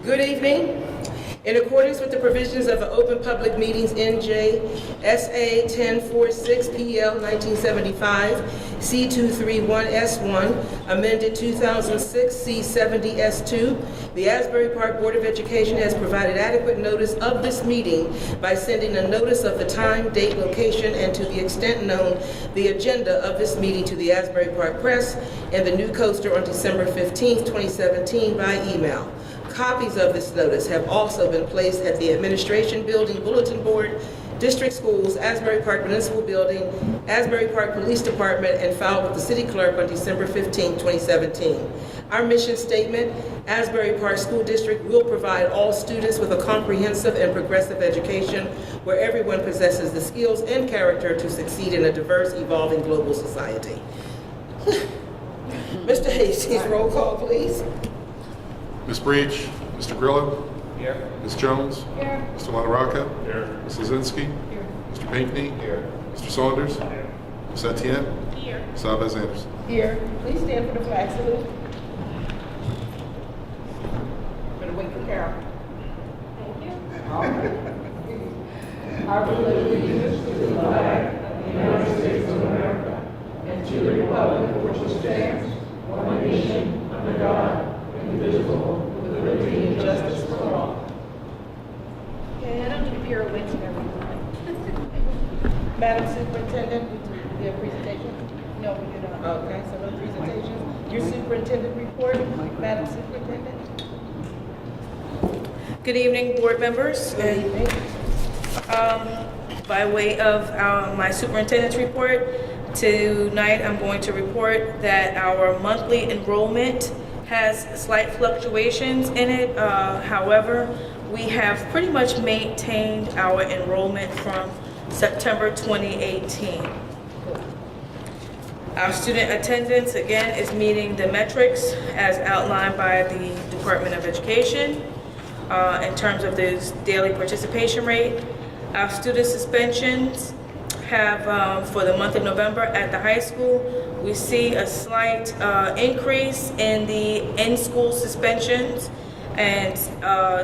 Good evening. In accordance with the provisions of the Open Public Meetings NJSA 1046 PL 1975 C231S1 amended 2006 C70S2, the Asbury Park Board of Education has provided adequate notice of this meeting by sending a notice of the time, date, location, and to the extent known, the agenda of this meeting to the Asbury Park Press and the New Coaster on December 15, 2017 by email. Copies of this notice have also been placed at the Administration Building Bulletin Board, District Schools, Asbury Park Municipal Building, Asbury Park Police Department, and filed with the City Clerk on December 15, 2017. Our mission statement, Asbury Park School District will provide all students with a comprehensive and progressive education where everyone possesses the skills and character to succeed in a diverse, evolving global society. Mr. Hastings, roll call, please. Ms. Breach, Mr. Grillo. Here. Ms. Jones. Here. Mr. LaRocca. Here. Ms. Lozinski. Here. Mr. Pinckney. Here. Mr. Saunders. Here. Ms. Etienne. Here. Ms. Alves Anderson. Here, please stand for the flag salute. Better wait for Carol. Thank you. I pledge allegiance to the flag of the United States of America and to the republic for which it stands, one nation, under God, indivisible, with liberty and justice for all. Okay, I don't do pirouettes and everything. Madam Superintendent, we do a presentation? No, we do not. Okay, so no presentations. Your superintendent report, Madam Superintendent. Good evening, board members. Good evening. By way of my superintendent's report, tonight I'm going to report that our monthly enrollment has slight fluctuations in it. However, we have pretty much maintained our enrollment from September 2018. Our student attendance, again, is meeting the metrics as outlined by the Department of Education in terms of the daily participation rate. Our student suspensions have, for the month of November at the high school, we see a slight increase in the in-school suspensions and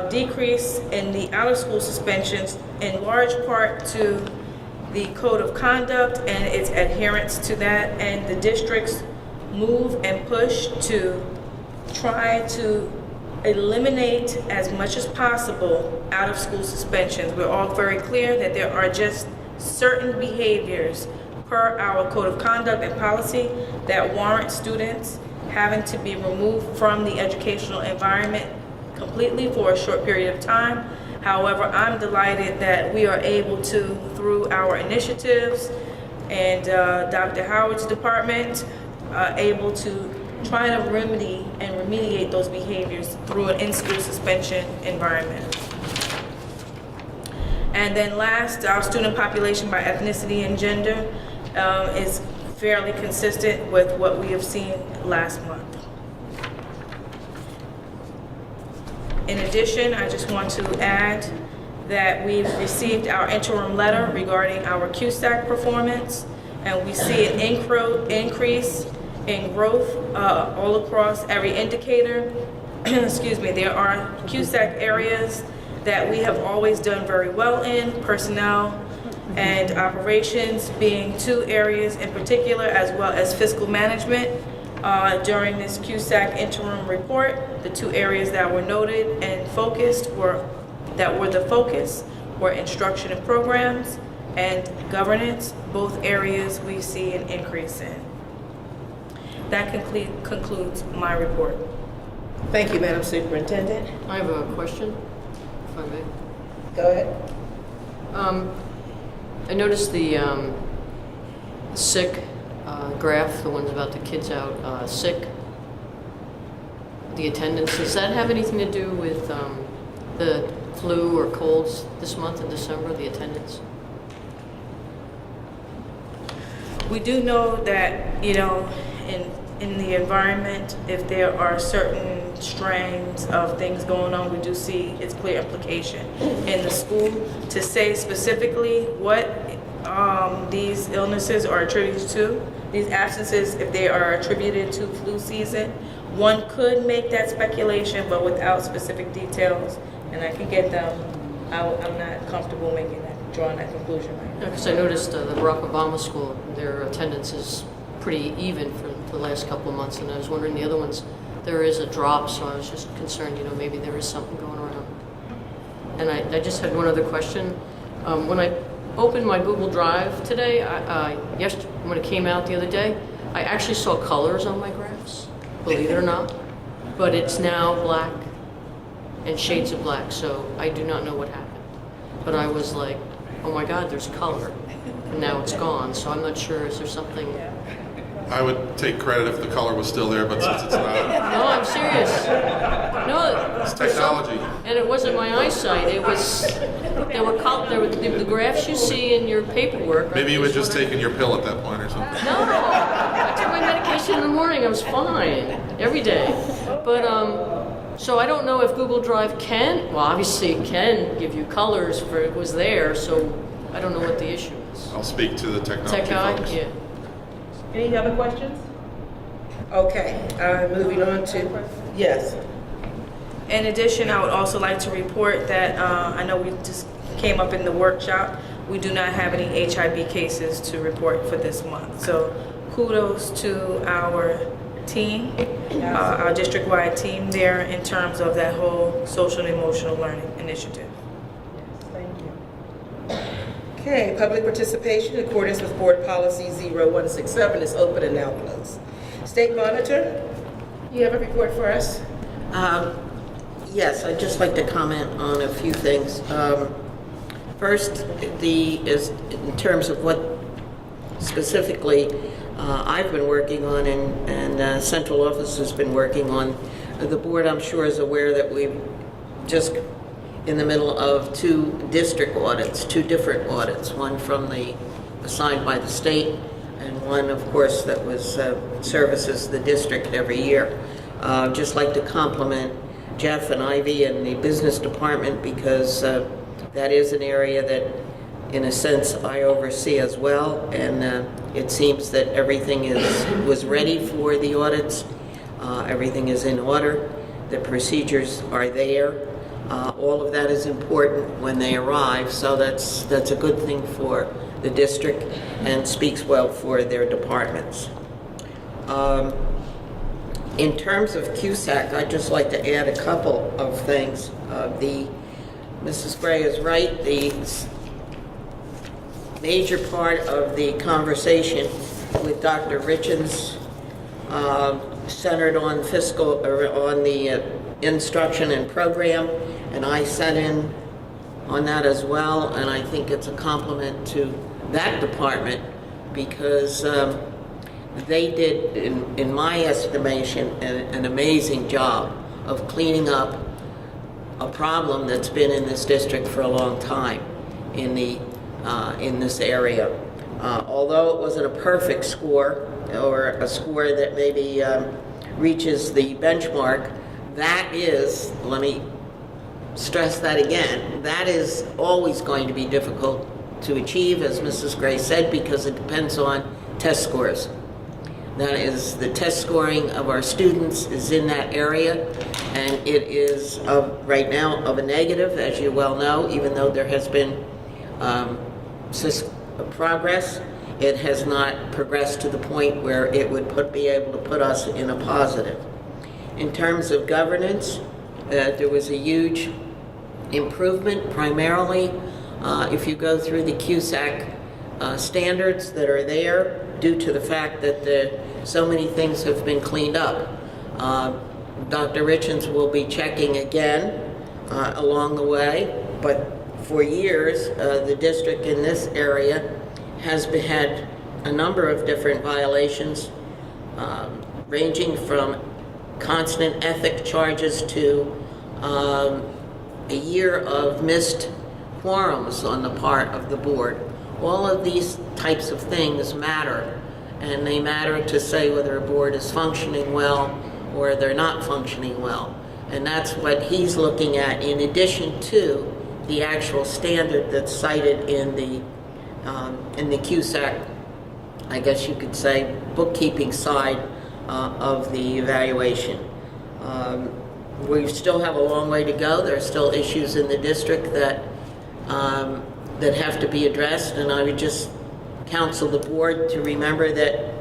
decrease in the out-of-school suspensions, in large part to the code of conduct and its adherence to that, and the district's move and push to try to eliminate as much as possible out-of-school suspensions. We're all very clear that there are just certain behaviors per our code of conduct and policy that warrant students having to be removed from the educational environment completely for a short period of time. However, I'm delighted that we are able to, through our initiatives and Dr. Howard's department, able to try to remedy and remediate those behaviors through an in-school suspension environment. And then last, our student population by ethnicity and gender is fairly consistent with what we have seen last month. In addition, I just want to add that we've received our interim letter regarding our QSAC performance, and we see an increase in growth all across every indicator. Excuse me, there are QSAC areas that we have always done very well in, personnel and operations being two areas in particular, as well as fiscal management. During this QSAC interim report, the two areas that were noted and focused were the focus were instruction and programs and governance. Both areas we see an increase in. That concludes my report. Thank you, Madam Superintendent. I have a question, if I may. Go ahead. I noticed the sick graph, the ones about the kids out sick, the attendance. Does that have anything to do with the flu or colds this month in December, the attendance? We do know that, you know, in the environment, if there are certain strains of things going on, we do see its clear implication. In the school, to say specifically what these illnesses are attributed to, these absences, if they are attributed to flu season. One could make that speculation, but without specific details, and I can get them. I'm not comfortable drawing that conclusion right now. Because I noticed the Barack Obama School, their attendance is pretty even for the last couple of months, and I was wondering the other ones, there is a drop, so I was just concerned, maybe there is something going around. And I just had one other question. When I opened my Google Drive today, yesterday, when it came out the other day, I actually saw colors on my graphs, believe it or not, but it's now black and shades of black, so I do not know what happened. But I was like, oh my God, there's color, and now it's gone, so I'm not sure, is there something? I would take credit if the color was still there, but since it's not, No, I'm serious. No, it's technology. and it wasn't my eyesight, it was, there were the graphs you see in your paperwork. Maybe you had just taken your pill at that point or something. No, I took my medication in the morning, I was fine, every day. But, so I don't know if Google Drive well, obviously it can give you colors for it was there, so I don't know what the issue is. I'll speak to the technology Tech guy? folks. Yeah. Any other questions? Okay, moving on to, yes. In addition, I would also like to report that I know we just came up in the workshop. We do not have any HIV cases to report for this month. So kudos to our team, our district-wide team there in terms of that whole social and emotional learning initiative. Thank you. Okay, public participation in accordance with Board Policy 0167 is open and now closed. State Monitor, you have a report for us? Yes, I'd just like to comment on a few things. First, in terms of what specifically I've been working on and central office has been working on, the board I'm sure is aware that we've just in the middle of two district audits, two different audits, one assigned by the state and one, of course, that was services the district every year. Just like to compliment Jeff and Ivy and the business department because that is an area that, in a sense, I oversee as well. And it seems that everything was ready for the audits. Everything is in order. The procedures are there. All of that is important when they arrive. So that's a good thing for the district and speaks well for their departments. In terms of CUSAC, I'd just like to add a couple of things. Mrs. Gray is right. The major part of the conversation with Dr. Richens centered on on the instruction and program, and I sat in on that as well, and I think it's a compliment to that department because they did, in my estimation, an amazing job of cleaning up a problem that's been in this district for a long time in this area. Although it wasn't a perfect score or a score that maybe reaches the benchmark, that is, let me stress that again, that is always going to be difficult to achieve, as Mrs. Gray said, because it depends on test scores. That is, the test scoring of our students is in that area, and it is right now of a negative, as you well know, even though there has been progress. It has not progressed to the point where it would be able to put us in a positive. In terms of governance, there was a huge improvement, primarily if you go through the CUSAC standards that are there, due to the fact that so many things have been cleaned up. Dr. Richens will be checking again along the way, but for years, the district in this area has had a number of different violations, ranging from constant ethic charges to a year of missed quorums on the part of the board. All of these types of things matter, and they matter to say whether a board is functioning well or they're not functioning well. And that's what he's looking at in addition to the actual standard that's cited in the in the CUSAC, I guess you could say, bookkeeping side of the evaluation. We still have a long way to go. There are still issues in the district that that have to be addressed, and I would just counsel the board to remember that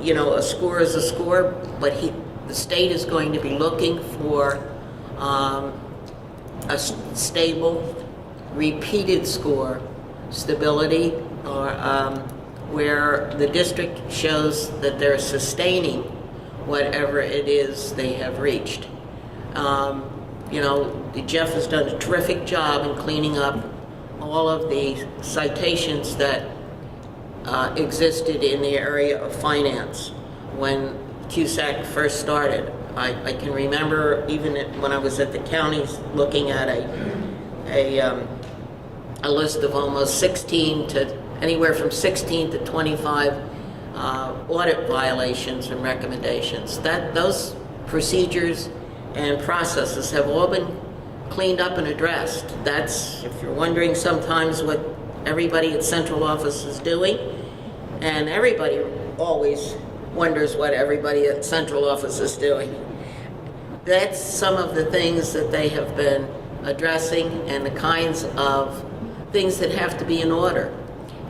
you know, a score is a score, but the state is going to be looking for a stable, repeated score, stability, or where the district shows that they're sustaining whatever it is they have reached. You know, Jeff has done a terrific job in cleaning up all of the citations that existed in the area of finance when CUSAC first started. I can remember even when I was at the counties looking at a list of almost 16 to anywhere from 16 to 25 audit violations and recommendations. Those procedures and processes have all been cleaned up and addressed. That's, if you're wondering sometimes what everybody at central office is doing, and everybody always wonders what everybody at central office is doing. That's some of the things that they have been addressing and the kinds of things that have to be in order.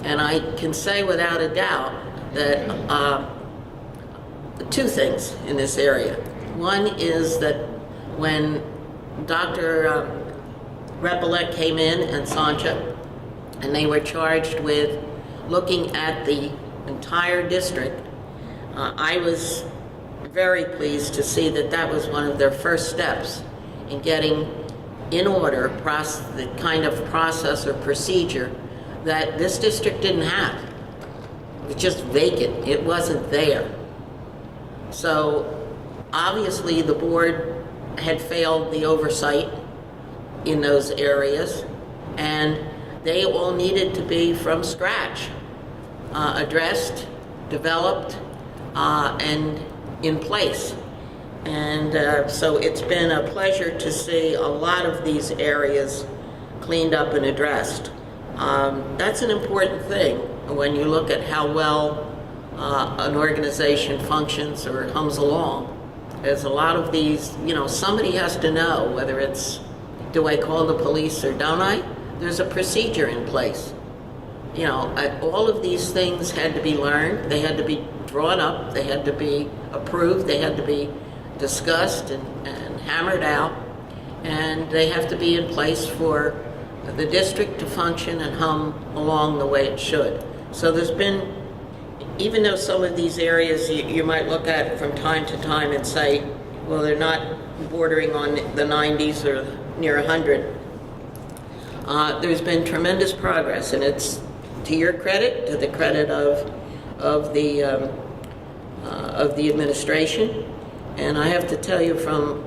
And I can say without a doubt that two things in this area. One is that when Dr. Repollet came in and Sancha, and they were charged with looking at the entire district, I was very pleased to see that that was one of their first steps in getting in order the kind of process or procedure that this district didn't have. It was just vacant. It wasn't there. So obviously the board had failed the oversight in those areas, and they all needed to be from scratch, addressed, developed, and in place. And so it's been a pleasure to see a lot of these areas cleaned up and addressed. That's an important thing when you look at how well an organization functions or hums along. There's a lot of these, you know, somebody has to know whether it's, do I call the police or don't I? There's a procedure in place. You know, all of these things had to be learned. They had to be drawn up. They had to be approved. They had to be discussed and hammered out. And they have to be in place for the district to function and hum along the way it should. So there's been, even though some of these areas you might look at from time to time and say, well, they're not bordering on the 90s or near 100, there's been tremendous progress, and it's to your credit, to the credit of the administration. And I have to tell you, from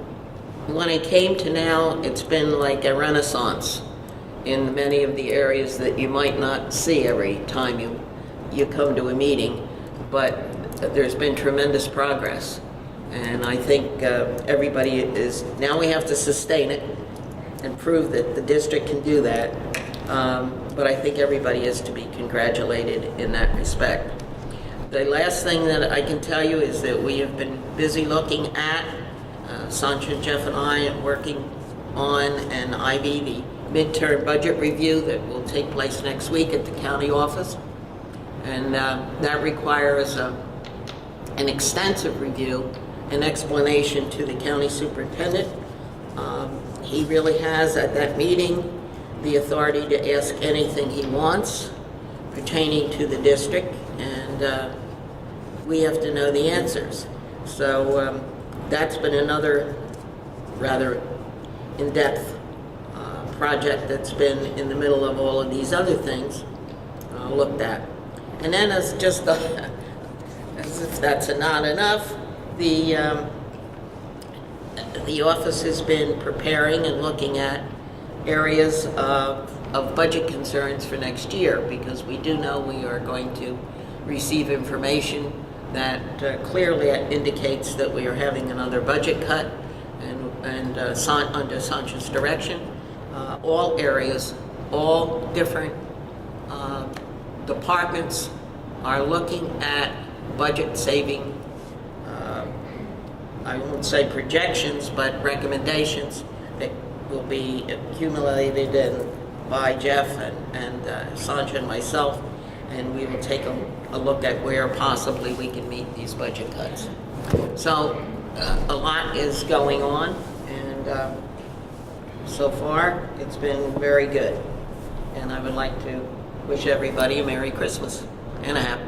when I came to now, it's been like a renaissance in many of the areas that you might not see every time you come to a meeting, but there's been tremendous progress. And I think everybody is, now we have to sustain it and prove that the district can do that. But I think everybody is to be congratulated in that respect. The last thing that I can tell you is that we have been busy looking at, Sancha, Jeff, and I are working on an IB, the midterm budget review that will take place next week at the county office. And that requires an extensive review and explanation to the county superintendent. He really has, at that meeting, the authority to ask anything he wants pertaining to the district, and we have to know the answers. So that's been another rather in-depth project that's been in the middle of all of these other things looked at. And then as just as if that's not enough, the office has been preparing and looking at areas of budget concerns for next year, because we do know we are going to receive information that clearly indicates that we are having another budget cut, and under Sancha's direction, all areas, all different departments are looking at budget saving, I won't say projections, but recommendations that will be accumulated by Jeff and Sandra and myself, and we will take a look at where possibly we can meet these budget cuts. So a lot is going on, and so far it's been very good. And I would like to wish everybody a Merry Christmas and a happy.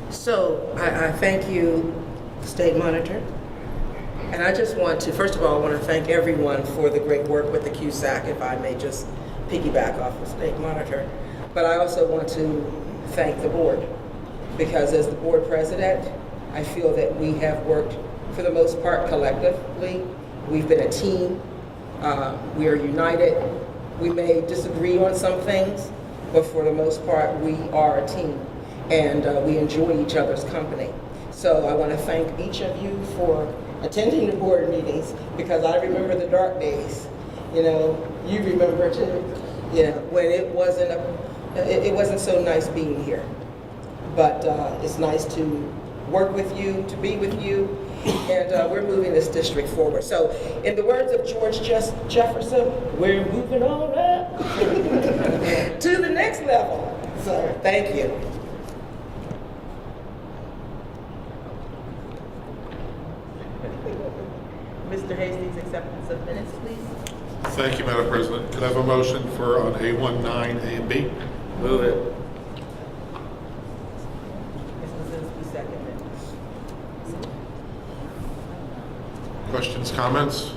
So I thank you, State Monitor. And I just want to, first of all, I want to thank everyone for the great work with the QSAC, if I may just piggyback off of State Monitor. But I also want to thank the board, because as the board president, I feel that we have worked, for the most part, collectively. We've been a team. We are united. We may disagree on some things, but for the most part, we are a team, and we enjoy each other's company. So I want to thank each of you for attending the board meetings, because I remember the dark days. You know, you remember too. You know, when it wasn't so nice being here. But it's nice to work with you, to be with you, and we're moving this district forward. So, in the words of George Jefferson, we're moving on up to the next level. So, thank you. Mr. Hastings, acceptance of minutes, please. Thank you, Madam President. Could I have a motion for on A1, 9, A, and B? Move it. Mr. Zinsky, seconded. Questions, comments?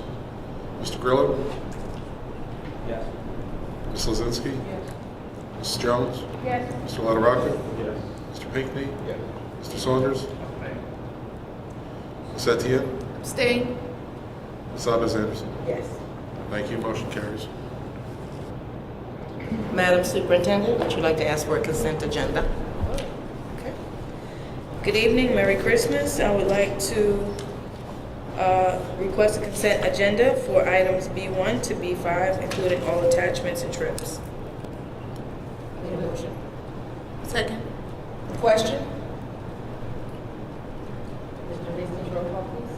Mr. Grillo? Yes. Ms. Lozinski? Yes. Mrs. Jones? Yes. Mr. LaRocca? Yes. Mr. Pinckney? Yes. Mr. Saunders? Ms. Etienne? Abstain. Ms. Alves Anderson? Yes. Thank you. Motion carries. Madam Superintendent, would you like to ask for a consent agenda? Okay. Good evening, Merry Christmas. I would like to request a consent agenda for items B1 to B5, including all attachments and trips. Need a motion? Second. Question? Mr. Hastings, roll call, please.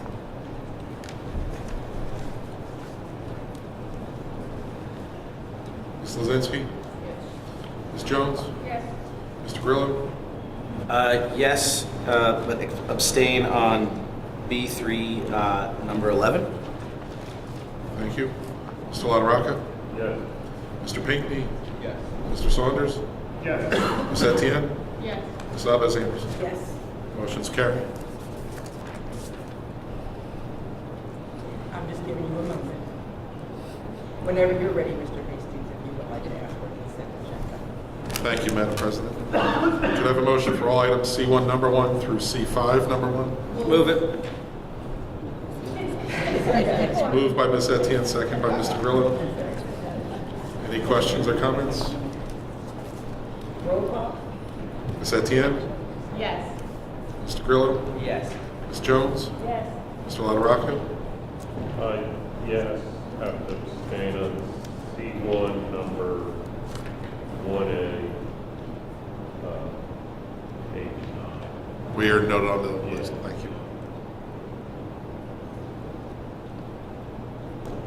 Ms. Lozinski? Ms. Jones? Yes. Mr. Grillo? Yes, but abstain on B3, number 11. Thank you. Mr. LaRocca? Yes. Mr. Pinckney? Yes. Mr. Saunders? Yes. Ms. Etienne? Yes. Ms. Alves Anderson? Yes. Motion's carried. I'm just giving you a moment. Whenever you're ready, Mr. Hastings, if you would like to ask for a consent agenda. Thank you, Madam President. Could I have a motion for all items C1 number 1 through C5 number 1? Move it. It's moved by Ms. Etienne, second by Mr. Grillo. Any questions or comments? Roll call? Ms. Etienne? Yes. Mr. Grillo? Yes. Ms. Jones? Yes. Mr. LaRocca? Yes, have to abstain on C1 number 1A, page 9. We are noted on the list. Thank you.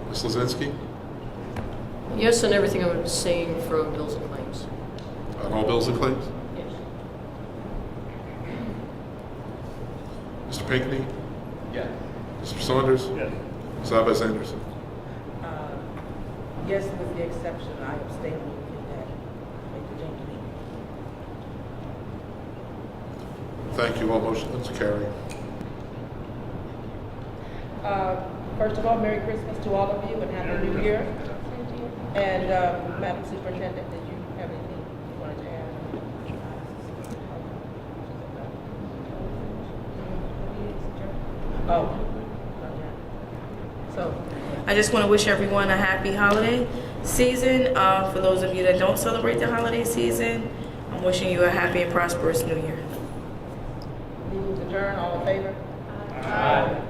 Ms. Lozinski? Yes, and everything I was saying from bills and claims. On all bills and claims? Yes. Mr. Pinckney? Yes. Mr. Saunders? Yes. Ms. Alves Anderson? Yes, with the exception, I abstain in that. Make the change. Thank you. All motions carried. First of all, Merry Christmas to all of you and Happy New Year. And Madam Superintendent, did you have anything you wanted to add? Oh. So, I just want to wish everyone a happy holiday season. For those of you that don't celebrate the holiday season, I'm wishing you a happy and prosperous new year. meeting adjourned, all in favor? Aye.